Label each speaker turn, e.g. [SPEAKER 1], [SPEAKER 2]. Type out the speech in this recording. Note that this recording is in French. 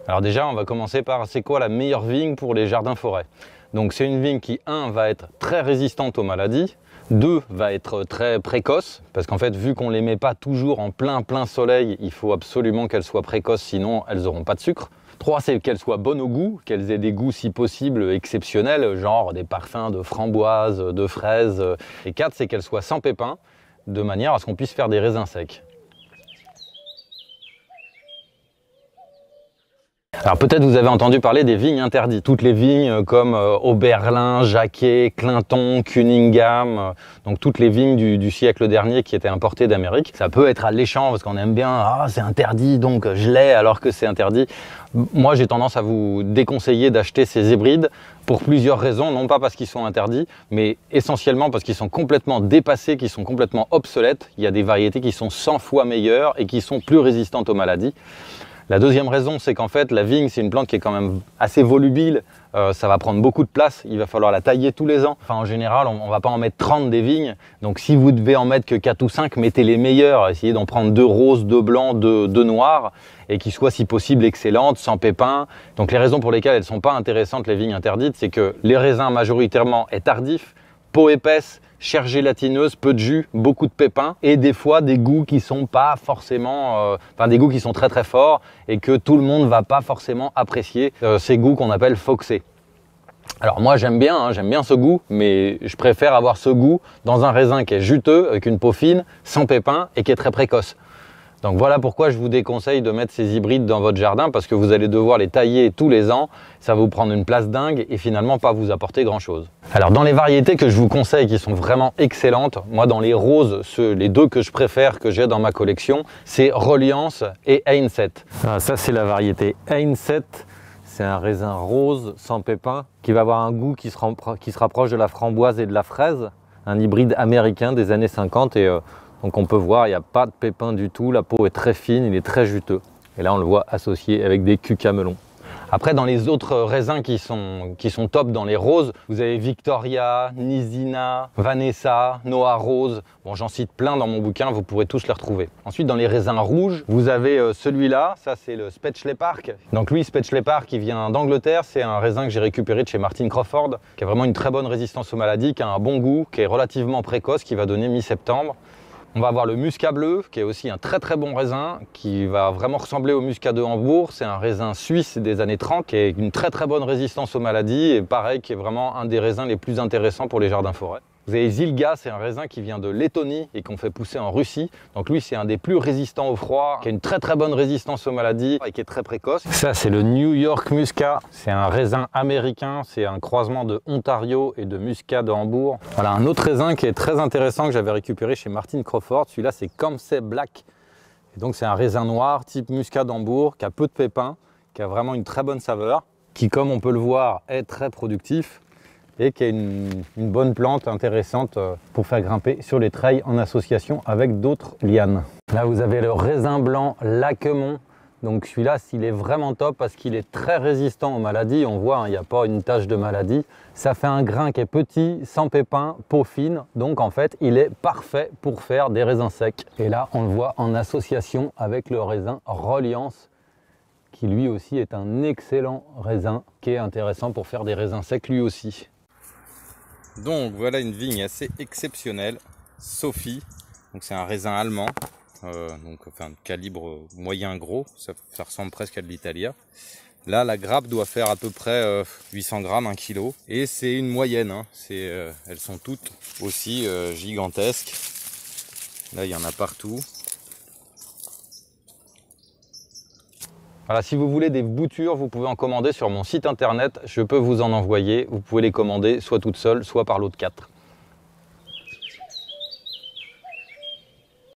[SPEAKER 1] Alors déjà, on va commencer par c'est quoi la meilleure vigne pour les jardins forêts. Donc c'est une vigne qui, 1, va être très résistante aux maladies, 2, va être très précoce, parce qu'en fait, vu qu'on ne les met pas toujours en plein soleil, il faut absolument qu'elles soient précoces, sinon elles n'auront pas de sucre. 3, c'est qu'elles soient bonnes au goût, qu'elles aient des goûts si possible exceptionnels, genre des parfums de framboise, de fraises. Et 4, c'est qu'elles soient sans pépins, de manière à ce qu'on puisse faire des raisins secs. Alors peut-être vous avez entendu parler des vignes interdites. Toutes les vignes comme Oberlin, Jacquet, Clinton, Cunningham, donc toutes les vignes du siècle dernier qui étaient importées d'Amérique. Ça peut être alléchant parce qu'on aime bien, ah c'est interdit donc je l'ai alors que c'est interdit. Moi j'ai tendance à vous déconseiller d'acheter ces hybrides pour plusieurs raisons, non pas parce qu'ils sont interdits, mais essentiellement parce qu'ils sont complètement dépassés, qu'ils sont complètement obsolètes. Il y a des variétés qui sont 100 fois meilleures et qui sont plus résistantes aux maladies. La deuxième raison, c'est qu'en fait, la vigne, c'est une plante qui est quand même assez volubile. Ça va prendre beaucoup de place. Il va falloir la tailler tous les ans. Enfin, en général, on ne va pas en mettre 30 des vignes. Donc, si vous devez en mettre que 4 ou 5, mettez les meilleurs. Essayez d'en prendre 2 roses, 2 blancs, 2 noirs et qui soient, si possible, excellentes, sans pépins. Donc, les raisons pour lesquelles elles ne sont pas intéressantes, les vignes interdites, c'est que les raisins, majoritairement, est tardif, peau épaisse, chair gélatineuse, peu de jus, beaucoup de pépins et des fois des goûts qui sont pas forcément, des goûts qui sont très forts et que tout le monde va pas forcément apprécier, ces goûts qu'on appelle foxés. Alors moi j'aime bien ce goût, mais je préfère avoir ce goût dans un raisin qui est juteux, avec une peau fine, sans pépins et qui est très précoce. Donc voilà pourquoi je vous déconseille de mettre ces hybrides dans votre jardin, parce que vous allez devoir les tailler tous les ans, ça va vous prendre une place dingue et finalement pas vous apporter grand chose. Alors dans les variétés que je vous conseille qui sont vraiment excellentes, moi dans les roses, les 2 que je préfère, que j'ai dans ma collection, c'est Reliance et Einset.
[SPEAKER 2] Ah, ça c'est la variété Einset, c'est un raisin rose sans pépins qui va avoir un goût qui se rapproche de la framboise et de la fraise, un hybride américain des années 50 et donc on peut voir, il n'y a pas de pépins du tout, la peau est très fine, il est très juteux. Et là on le voit associé avec des cucamelons.
[SPEAKER 1] Après dans les autres raisins qui sont top dans les roses, vous avez Victoria, Nizina, Vanessa, Noah Rose. Bon, j'en cite plein dans mon bouquin, vous pourrez tous les retrouver. Ensuite dans les raisins rouges, vous avez celui-là, ça c'est le Spetchley Park. Donc lui, Spetchley Park, qui vient d'Angleterre, c'est un raisin que j'ai récupéré de chez Martin Crawford, qui a vraiment une très bonne résistance aux maladies, qui a un bon goût, qui est relativement précoce, qui va donner mi-septembre. On va avoir le muscat bleu, qui est aussi un très bon raisin, qui va vraiment ressembler au muscat de Hambourg. C'est un raisin suisse des années 30, qui a une très bonne résistance aux maladies, et pareil, qui est vraiment un des raisins les plus intéressants pour les jardins forêts. Vous avez Zilga, c'est un raisin qui vient de Lettonie et qu'on fait pousser en Russie. Donc lui, c'est un des plus résistants au froid, qui a une très bonne résistance aux maladies et qui est très précoce.
[SPEAKER 2] Ça, c'est le New York Muscat.
[SPEAKER 1] C'est un raisin américain, c'est un croisement de Ontario et de Muscat de Hambourg. Voilà, un autre raisin qui est très intéressant que j'avais récupéré chez Martin Crawford. Celui-là, c'est Campsey Black. Et donc c'est un raisin noir type Muscat d'Hambourg, qui a peu de pépins, qui a vraiment une très bonne saveur, qui, comme on peut le voir, est très productif et qui est une bonne plante intéressante pour faire grimper sur les treilles en association avec d'autres lianes. Là, vous avez le raisin blanc Laquemont. Donc celui-là, il est vraiment top parce qu'il est très résistant aux maladies. On voit, il n'y a pas une tache de maladie. Ça fait un grain qui est petit, sans pépins, peau fine. Donc en fait, il est parfait pour faire des raisins secs. Et là, on le voit en association avec le raisin Reliance, qui lui aussi est un excellent raisin, qui est intéressant pour faire des raisins secs lui aussi.
[SPEAKER 3] Donc voilà une vigne assez exceptionnelle, Sophie. Donc c'est un raisin allemand, de calibre moyen gros, ça ressemble presque à de l'Italia. Là la grappe doit faire à peu près 800 grammes, 1 kg. Et c'est une moyenne, hein. Elles sont toutes aussi gigantesques. Là il y en a partout.
[SPEAKER 1] Voilà, si vous voulez des boutures, vous pouvez en commander sur mon site internet. Je peux vous en envoyer. Vous pouvez les commander soit toutes seules, soit par lot de 4.